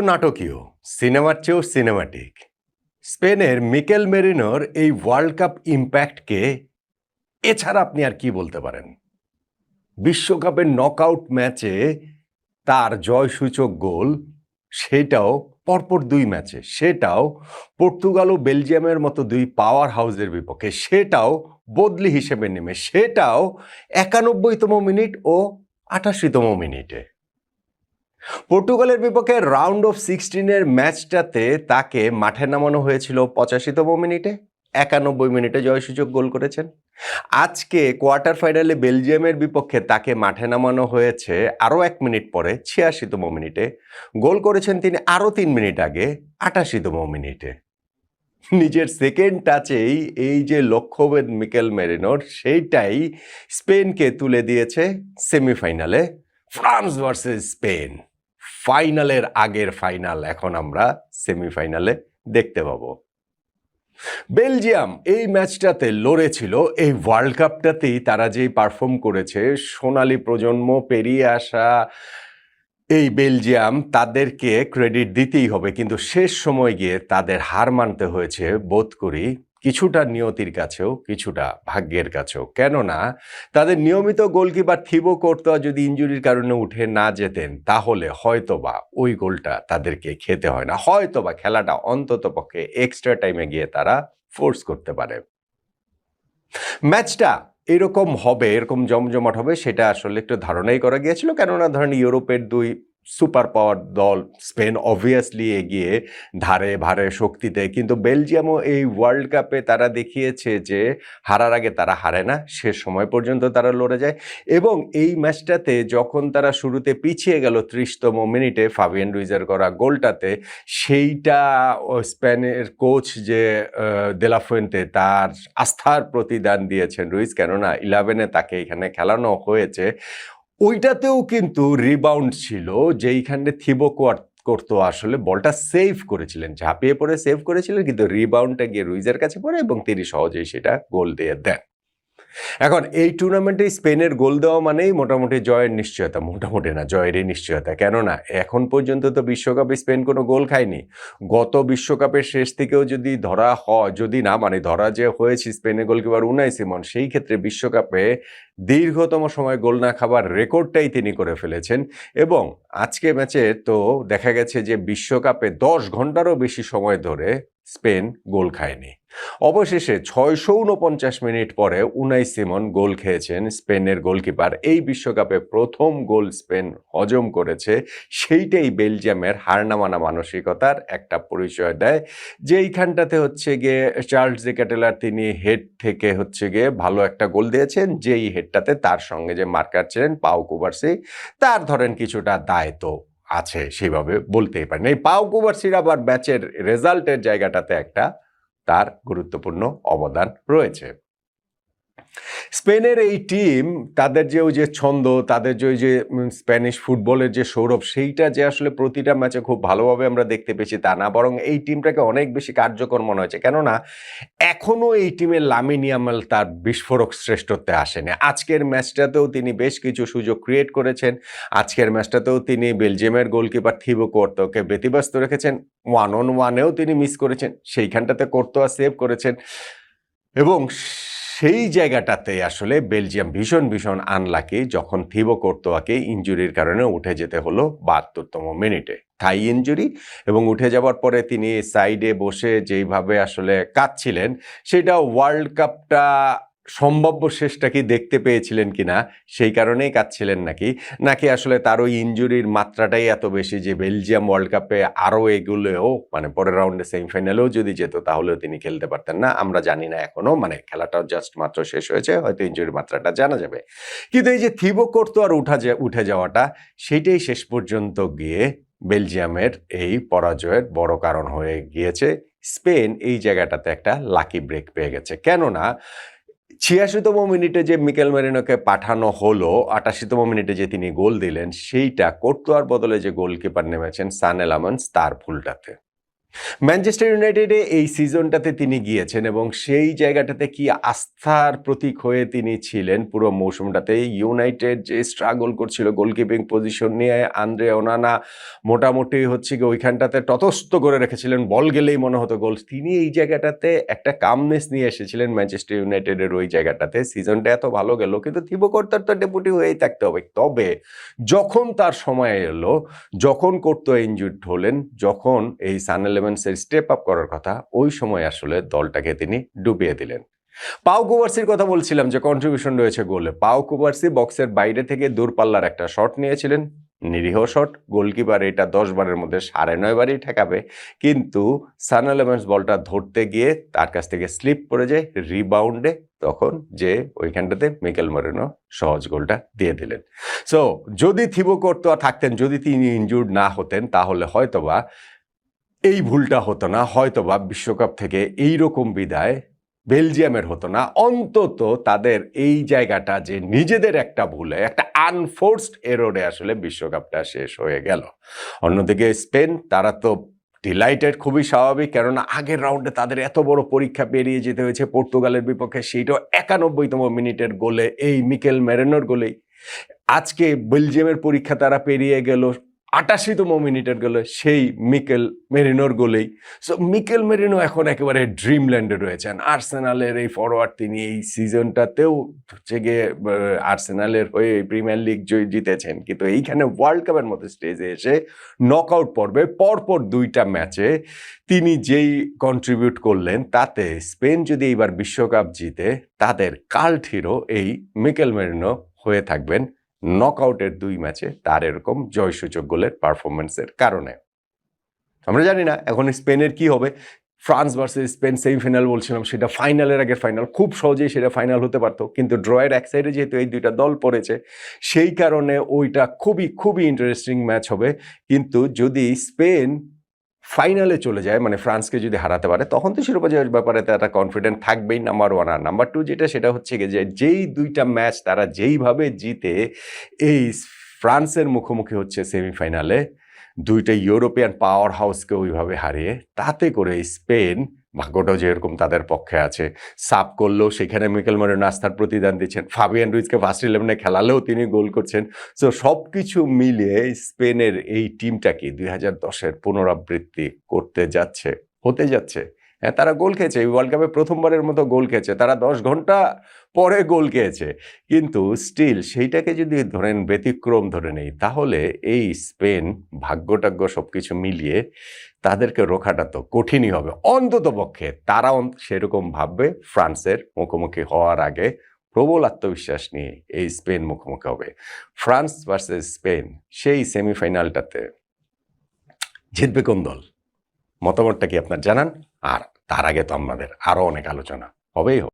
নাটকীয়, সিনেমার চেয়েও সিনেমাটিক। স্পেনের মিকেল মেরিনোর এই ওয়ার্ল্ড কাপ ইম্প্যাক্টকে এছাড়া আপনি আর কি বলতে পারেন? বিশ্বকাপের নকআউট ম্যাচে তার জয়সূচক গোল, সেটাও পরপর ২ ম্যাচে, সেটাও পর্তুগাল ও বেলজিয়ামের মতো ২ পাওয়ার হাউসের বিপক্ষে, সেটাও বদলি হিসেবে নেমে, সেটাও ৯১তম মিনিট ও ৮৮তম মিনিটে। পর্তুগালের বিপক্ষে রাউন্ড অফ 16-এর ম্যাচটাতে তাকে মাঠে নামানো হয়েছিল ৮৫তম মিনিটে, ৯১ মিনিটে জয়সূচক গোল করেছেন। আজকে কোয়ার্টার ফাইনালে বেলজিয়ামের বিপক্ষে তাকে মাঠে নামানো হয়েছে আরও ১ মিনিট পরে ৮৬তম মিনিটে, গোল করেছেন তিনি আরও ৩ মিনিট আগে ৮৮তম মিনিটে। নিজের সেকেন্ড টাচেই এই যে লক্ষ্যভেদ মিকেল মেরিনোর, সেইটাই স্পেনকে তুলে দিয়েছে সেমিফাইনালে। ফ্রান্স ভার্সেস স্পেন, ফাইনালের আগের ফাইনাল এখন আমরা সেমিফাইনালে দেখতে পাবো। বেলজিয়াম এই ম্যাচটাতে লড়েছিল, এই ওয়ার্ল্ড কাপটাতেই তারা যেই পারফর্ম করেছে, সোনালী প্রজন্ম পেরিয়ে আসা এই বেলজিয়াম, তাদেরকে ক্রেডিট দিতেই হবে, কিন্তু শেষ সময় গিয়ে তাদের হার মানতে হয়েছে বোধ করি কিছুটা নিয়তির কাছেও, কিছুটা ভাগ্যের কাছেও। কেননা তাদের নিয়মিত গোলকিপার থিবো কোর্তোয়া যদি ইনজুরির কারণে উঠে না যেতেন, তাহলে হয়তোবা ওই গোলটা তাদেরকে খেতে হয় না, হয়তোবা খেলাটা অন্তত পক্ষে এক্সট্রা টাইমে গিয়ে তারা ফোর্স করতে পারে। ম্যাচটা এরকম হবে, এরকম জমজমাট হবে, সেটা আসলে একটু ধারণাই করা গিয়েছিল। কেননা ধরেন ইউরোপের ২ সুপার পাওয়ার দল, স্পেন অবভিয়াসলি এগিয়ে ধারে ভারে শক্তিতে, কিন্তু বেলজিয়ামও এই ওয়ার্ল্ড কাপে তারা দেখিয়েছে যে হারার আগে তারা হারে না, শেষ সময় পর্যন্ত তারা লড়ে যায়। এবং এই ম্যাচটাতে যখন তারা শুরুতে পিছিয়ে গেল ৩০তম মিনিটে ফাবিয়ান রুইজের করা গোলটাতে, সেইটা স্পেনের কোচ যে দে লা ফুয়েন্তে, তার আস্থার প্রতিদান দিয়েছেন রুইজ, কেননা 11-এ তাকে এখানে খেলানো হয়েছে। ওইটাতেও কিন্তু রিবাউন্ড ছিল, যেইখানে থিবো কোর্তোয়া আসলে বলটা সেভ করেছিলেন, ঝাঁপিয়ে পড়ে সেভ করেছিলেন, কিন্তু রিবাউন্ডটা গিয়ে রুইজের কাছে পড়ে এবং তিনি সহজেই সেটা গোল দিয়ে দেন। এখন এই টুর্নামেন্টে স্পেনের গোল দেওয়া মানেই মোটামুটি জয়ের নিশ্চয়তা, মোটামুটি না, জয়েরই নিশ্চয়তা। কেননা এখন পর্যন্ত তো বিশ্বকাপে স্পেন কোনো গোল খায়নি। গত বিশ্বকাপের শেষ থেকেও যদি ধরা হয়, যদি না মানে ধরা যে হয়েছে স্পেনের গোলকিপার উনাই সিমন, সেই ক্ষেত্রে বিশ্বকাপে দীর্ঘতম সময় গোল না খাবার রেকর্ডটাই তিনি করে ফেলেছেন। এবং আজকে ম্যাচে তো দেখা গেছে যে বিশ্বকাপে ১০ ঘন্টারও বেশি সময় ধরে স্পেন গোল খায়নি। অবশেষে ৬৪৯ মিনিট পরে উনাই সিমন গোল খেয়েছেন, স্পেনের গোলকিপার। এই বিশ্বকাপে প্রথম গোল স্পেন হজম করেছে, সেইটাই বেলজিয়ামের হার না মানা মানসিকতার একটা পরিচয় দেয়। যেইখানটাতে হচ্ছে গিয়ে চার্লস ডি ক্যাটেলার, তিনি হেড থেকে হচ্ছে গিয়ে ভালো একটা গোল দিয়েছেন, যেই হেডটাতে তার সঙ্গে যে মার্কার ছিলেন পাউ কুবার্সি, তার ধরেন কিছুটা দায়িত্ব আছে, সেভাবে বলতেই পারেন। এই পাউ কুবার্সির আবার ম্যাচের রেজাল্টের জায়গাটাতে একটা তার গুরুত্বপূর্ণ অবদান রয়েছে। স্পেনের এই টিম, তাদের যে ওই যে ছন্দ, তাদের যে ওই যে স্প্যানিশ ফুটবলের যে সৌরভ, সেইটা যে আসলে প্রতিটা ম্যাচে খুব ভালোভাবে আমরা দেখতে পেয়েছি তা না, বরং এই টিমটাকে অনেক বেশি কার্যকর মনে হয়েছে। কেননা এখনো এই টিমের লামিন ইয়ামাল তার বিস্ফোরক শ্রেষ্ঠত্বে আসেনি। আজকের ম্যাচটাতেও তিনি বেশ কিছু সুযোগ ক্রিয়েট করেছেন। আজকের ম্যাচটাতেও তিনি বেলজিয়ামের গোলকিপার থিবো কোর্তোয়াকে ব্যতিব্যস্ত রেখেছেন, 1-on-1-এও তিনি মিস করেছেন, সেইখানটাতে কোর্তোয়া সেভ করেছেন। এবং সেই জায়গাটাতে আসলে বেলজিয়াম ভীষণ ভীষণ আনলাকি, যখন থিবো কোর্তোয়াকে ইনজুরির কারণে উঠে যেতে হলো ৭২তম মিনিটে, থাই ইনজুরি। এবং উঠে যাওয়ার পরে তিনি সাইডে বসে যেইভাবে আসলে কাঁদছিলেন, সেটা ওয়ার্ল্ড কাপটা সম্ভাব্য শেষটা কি দেখতে পেয়েছিলেন কিনা, সেই কারণেই কাঁদছিলেন নাকি আসলে তার ওই ইনজুরির মাত্রাটাই এত বেশি যে বেলজিয়াম ওয়ার্ল্ড কাপে আরও এগুলোও, মানে পরের রাউন্ডে সেমিফাইনালেও যদি যেত তাহলেও তিনি খেলতে পারতেন না, আমরা জানি না এখনো, মানে খেলাটাও জাস্ট মাত্র শেষ হয়েছে, হয়তো ইনজুরির মাত্রাটা জানা যাবে। কিন্তু এই যে থিবো কোর্তোয়ার উঠে যাওয়াটা, সেইটাই শেষ পর্যন্ত গিয়ে বেলজিয়ামের এই পরাজয়ের বড় কারণ হয়ে গিয়েছে। স্পেন এই জায়গাটাতে একটা লাকি ব্রেক পেয়ে গেছে। কেননা ৮৬তম মিনিটে যে মিকেল মেরিনোকে পাঠানো হলো, ৮৮তম মিনিটে যে তিনি গোল দিলেন, সেইটা কোর্তোয়ার বদলে যে গোলকিপার নেমেছেন সানে লামেন্স, তার ভুলটাতে। ম্যানচেস্টার ইউনাইটেডে এই সিজনটাতে তিনি গিয়েছেন এবং সেই জায়গাটাতে কি আস্থার প্রতীক হয়ে তিনি ছিলেন পুরো মৌসুমটাতে। ইউনাইটেড যে স্ট্রাগল করছিল গোলকিপিং পজিশন নিয়ে, আন্দ্রে ওনানা মোটামুটি হচ্ছে কি ওইখানটাতে তটস্থ করে রেখেছিলেন, বল গেলেই মনে হতো গোল। তিনি এই জায়গাটাতে একটা কামনেস নিয়ে এসেছিলেন ম্যানচেস্টার ইউনাইটেডের ওই জায়গাটাতে। সিজনটা এত ভালো গেল কিন্তু থিবো কর্তার তো ডেপুটি হয়েই থাকতে হবে। তবে যখন তার সময় এলো, যখন করতো ইনজুর্ড হলেন, যখন এই সান এলিমেন্টসের স্টেপ আপ করার কথা, ওই সময় আসলে দলটাকে তিনি ডুবিয়ে দিলেন। পাও কুবার্সির কথা বলছিলাম যে কন্ট্রিবিউশন রয়েছে গোলে। পাও কুবার্সি বক্সের বাইরে থেকে দূরপাল্লার একটা শট নিয়েছিলেন, নিরীহ শট। গোলকিপার এটা 10 বারের মধ্যে 9.5 বারই ঠেকাবে, কিন্তু সান এলিমেন্টস বলটা ধরতে গিয়ে তার কাছ থেকে স্লিপ করে যায় রিবাউন্ডে, তখন যে ওইখানটাতে মিকেল মেরিনো সহজ গোলটা দিয়ে দিলেন। সো যদি থিবো কর্তোয়া থাকতেন, যদি তিনি ইনজুর্ড না হতেন, তাহলে হয়তোবা এই ভুলটা হতো না, হয়তোবা বিশ্বকাপ থেকে এইরকম বিদায় বেলজিয়ামের হতো না। অন্তত তাদের এই জায়গাটা যে নিজেদের একটা ভুলে, একটা আনফোর্সড এররে আসলে বিশ্বকাপটা শেষ হয়ে গেল। অন্যদিকে স্পেন, তারা তো ডিলাইটেড, খুবই স্বাভাবিক, কেননা আগের রাউন্ডে তাদের এত বড় পরীক্ষা পেরিয়ে যেতে হয়েছে পর্তুগালের বিপক্ষে, সেইটাও 91তম মিনিটের গোলে, এই মিকেল মেরিনোর গোলেই। আজকে বেলজিয়ামের পরীক্ষা তারা পেরিয়ে গেল 88তম মিনিটের গোলে, সেই মিকেল মেরিনোর গোলেই। সো মিকেল মেরিনো এখন একেবারে ড্রিমল্যান্ডে রয়েছেন। আর্সেনালের এই ফরওয়ার্ড, তিনি এই সিজনটাতেও হচ্ছে গিয়ে আর্সেনালের হয়ে প্রিমিয়ার লিগ জিতেছেন, কিন্তু এইখানে ওয়ার্ল্ড কাপের মতো স্টেজে এসে নকআউট পর্বে পরপর 2টা ম্যাচে তিনি যেই কন্ট্রিবিউট করলেন, তাতে স্পেন যদি এইবার বিশ্বকাপ জিতে, তাদের কাল্ট হিরো এই মিকেল মেরিনো হয়ে থাকবেন নকআউটের 2 ম্যাচে তার এরকম জয়সূচক গোলের পারফরমেন্সের কারণে। আমরা জানি না এখন স্পেনের কি হবে। ফ্রান্স ভার্সেস স্পেন সেমিফাইনাল বলছিলাম, সেটা ফাইনালের আগের ফাইনাল, খুব সহজেই সেটা ফাইনাল হতে পারতো, কিন্তু ড্রয়ের এক সাইডে যেহেতু এই 2টা দল পড়েছে, সেই কারণে ওইটা খুবই খুবই ইন্টারেস্টিং ম্যাচ হবে। কিন্তু যদি স্পেন ফাইনালে চলে যায়, মানে ফ্রান্সকে যদি হারাতে পারে, তখন তো শিরোপা জয়ের ব্যাপারে তারা কনফিডেন্ট থাকবেই, নাম্বার 1। আর নাম্বার 2 যেটা, সেটা হচ্ছে গিয়ে যে যেই 2টা ম্যাচ তারা যেইভাবে জিতে এই ফ্রান্সের মুখোমুখি হচ্ছে সেমিফাইনালে, 2টা ইউরোপিয়ান পাওয়ার হাউসকে ওইভাবে হারিয়ে, তাতে করে স্পেন ভাগ্যটাও যেরকম তাদের পক্ষে আছে। সাব করলেও সেখানে মিকেল মেরিনো আস্থার প্রতিদান দিচ্ছেন, ফাবিয়ান রুইজকে ফার্স্ট 11-এ খেলালেও তিনি গোল করছেন। সো সব কিছু মিলিয়ে স্পেনের এই টিমটা কি 2010-এর পুনরাবৃত্তি হতে যাচ্ছে। হ্যাঁ, তারা গোল খেয়েছে, এই ওয়ার্ল্ড কাপে প্রথমবারের মতো গোল খেয়েছে, তারা 10 ঘন্টা পরে গোল খেয়েছে, কিন্তু স্টিল সেইটাকে যদি ধরেন ব্যতিক্রম ধরে নেই, তাহলে এই স্পেন ভাগ্যটাগ্য সব কিছু মিলিয়ে তাদেরকে রোখাটা তো কঠিনই হবে। অন্তত পক্ষে তারা সেরকম ভাববে ফ্রান্সের মুখোমুখি হওয়ার আগে প্রবল আত্মবিশ্বাস নিয়ে এই স্পেন মুখোমুখি হবে। ফ্রান্স ভার্সেস স্পেন সেই সেমিফাইনালটাতে জিতবে কোন দল? মতামতটা কি আপনার জানান। আর তার আগে তো আমাদের আরও অনেক আলোচনা হবেই হবে।